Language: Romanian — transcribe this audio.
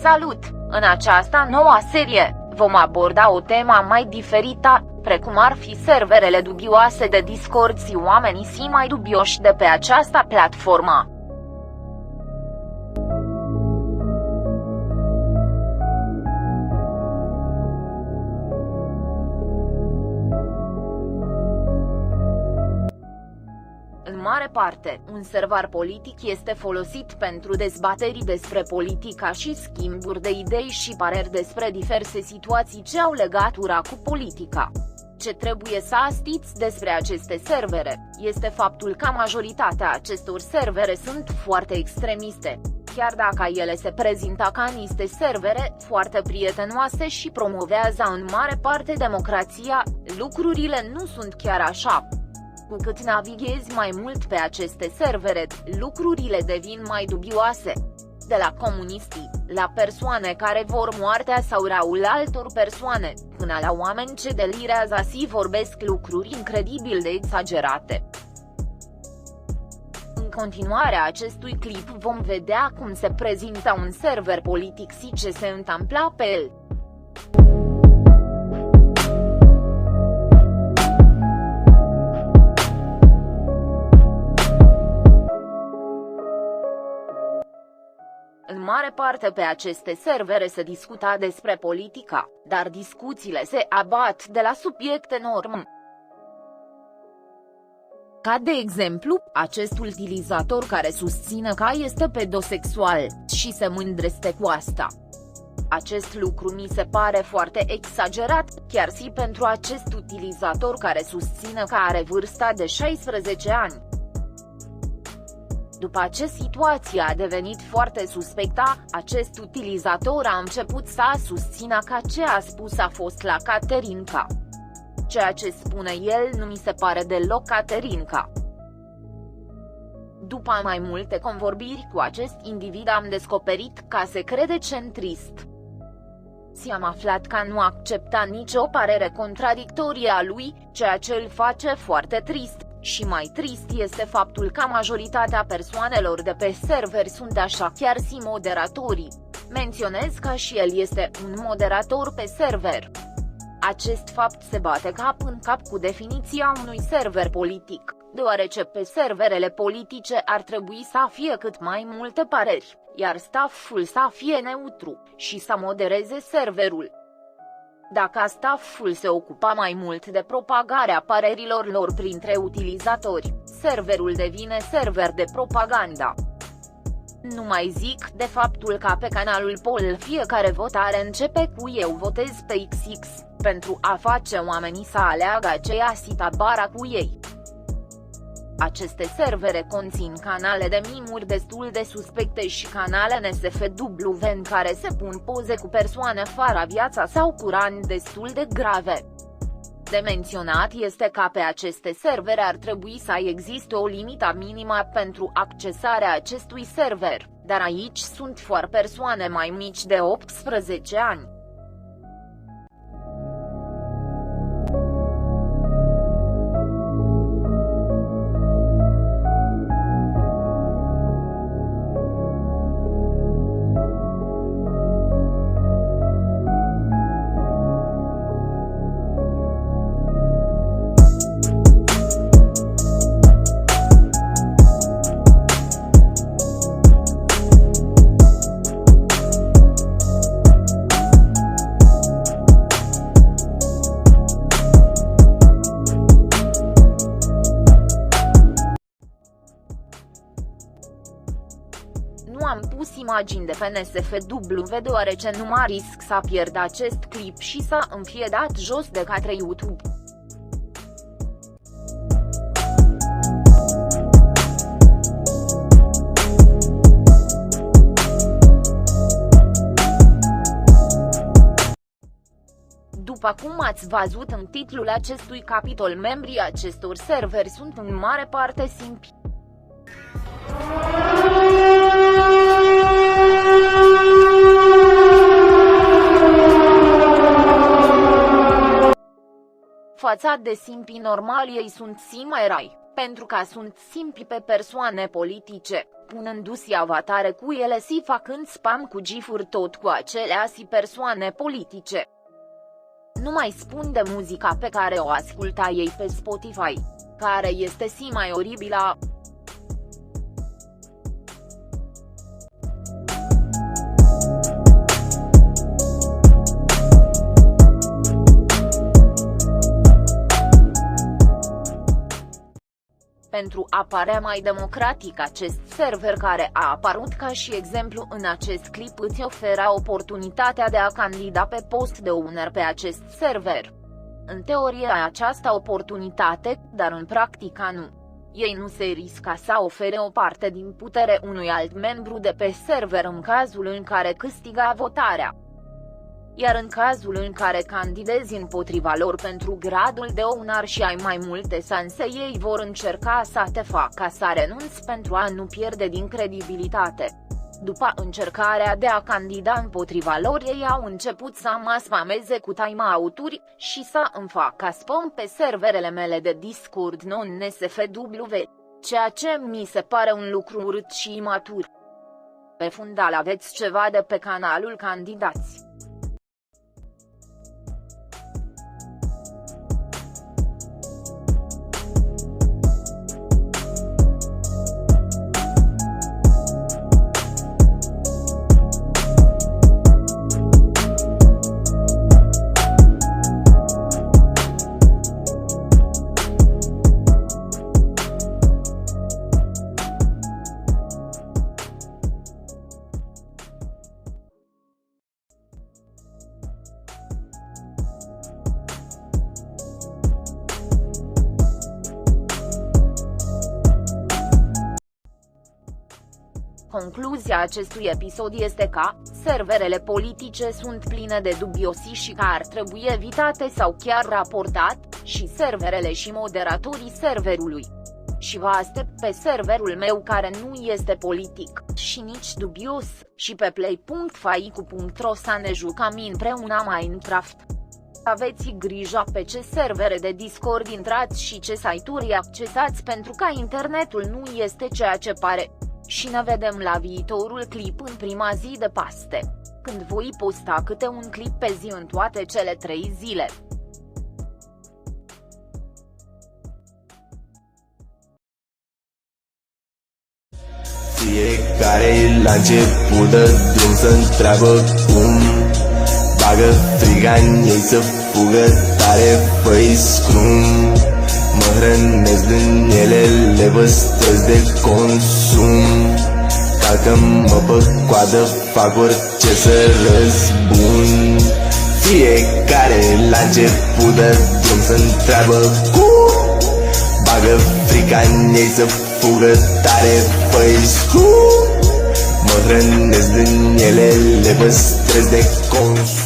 Salut! În această nouă serie, vom aborda o temă mai diferită, precum ar fi serverele dubioase de Discord și oamenii mai dubioși de pe această platformă. În mare parte, un server politic este folosit pentru dezbateri despre politica și schimburi de idei și păreri despre diverse situații ce au legătură cu politica. Ce trebuie să știți despre aceste servere, este faptul că majoritatea acestor servere sunt foarte extremiste. Chiar dacă ele se prezintă ca niște servere foarte prietenoase și promovează în mare parte democrația, lucrurile nu sunt chiar așa. Cu cât navighezi mai mult pe aceste servere, lucrurile devin mai dubioase. De la comuniștii, la persoane care vor moartea sau răul altor persoane, până la oameni ce delirează și vorbesc lucruri incredibil de exagerate. În continuarea acestui clip vom vedea cum se prezintă un server politic și ce se întâmplă pe el. În mare parte pe aceste servere se discuta despre politica, dar discuțiile se abat de la subiecte norm. Ca de exemplu, acest utilizator care susține că este pedosexual și se mândrește cu asta. Acest lucru mi se pare foarte exagerat, chiar și pentru acest utilizator care susține că are vârsta de 16 ani. După ce situația a devenit foarte suspectă, acest utilizator a început să susțină că ce a spus a fost la Caterinca. Ceea ce spune el nu mi se pare deloc Caterinca. După mai multe convorbiri cu acest individ am descoperit că se crede centrist. Și am aflat că nu accepta nicio părere contradictorie a lui, ceea ce îl face foarte trist. Și mai trist este faptul că majoritatea persoanelor de pe server sunt așa, chiar și moderatorii. Menționez că și el este un moderator pe server. Acest fapt se bate cap în cap cu definiția unui server politic, deoarece pe serverele politice ar trebui să fie cât mai multe păreri, iar stafful să fie neutru și să modereze serverul. Dacă stafful se ocupa mai mult de propagarea părerilor lor printre utilizatori, serverul devine server de propaganda. Nu mai zic de faptul că pe canalul Poll fiecare votare începe cu "eu votez pe XX", pentru a face oamenii să aleagă aceea și tabara cu ei. Aceste servere conțin canale de mimuri destul de suspecte și canale NSFW în care se pun poze cu persoane fără viața sau cu rani destul de grave. De menționat este că pe aceste servere ar trebui să existe o limită minimă pentru accesarea acestui server, dar aici sunt foarte persoane mai mici de 18 ani. Nu am pus imagini de pe NSFW deoarece nu mă risc să pierd acest clip și să îmi fie dat jos de către YouTube. După cum ați văzut în titlul acestui capitol, membrii acestor serveri sunt în mare parte simpli. Față de simpii normali, ei sunt și mai rai. pentru că sunt simpli pe persoane politice, punându-si avatare cu ele și făcând spam cu gifuri tot cu aceleași persoane politice. Nu mai spun de muzica pe care o asculta ei pe Spotify, care este și mai oribilă. Pentru a părea mai democratic, acest server care a apărut ca și exemplu în acest clip îți oferă oportunitatea de a candida pe post de owner pe acest server. În teorie ai această oportunitate, dar în practică nu. Ei nu se riscă să ofere o parte din putere unui alt membru de pe server în cazul în care câștigă votarea. Iar în cazul în care candidezi împotriva lor pentru gradul de owner și ai mai multe șanse, ei vor încerca să te facă să renunți pentru a nu pierde din credibilitate. După încercarea de a candida împotriva lor, ei au început să mă spameze cu time-out-uri și să îmi facă spam pe serverele mele de Discord non-NSFW, ceea ce mi se pare un lucru urât și imatur. Pe fundal aveți ceva de pe canalul Candidați. Concluzia acestui episod este că serverele politice sunt pline de dubiosi și că ar trebui evitate sau chiar raportat, și serverele și moderatorii serverului. Și vă aștept pe serverul meu care nu este politic și nici dubios, și pe play.faicu.ro să ne jucăm împreună Minecraft. Aveți grijă pe ce servere de Discord intrați și ce site-uri accesați, pentru că internetul nu este ceea ce pare. Și ne vedem la viitorul clip în prima zi de Paște, când voi posta câte un clip pe zi în toate cele 3 zile. Fiecare la început de drum să-ntreabă cum bagă friga în ei să fugă tare, fă-i scrum. Mă hrănesc din ele, le păstrez de consum. Calcă-mă pe coadă, fac orice să răzbun. Fiecare la început de drum să-ntreabă cum bagă frica în ei să fugă tare, fă-i scrum. Mă hrănesc din ele, le păstrez de consum.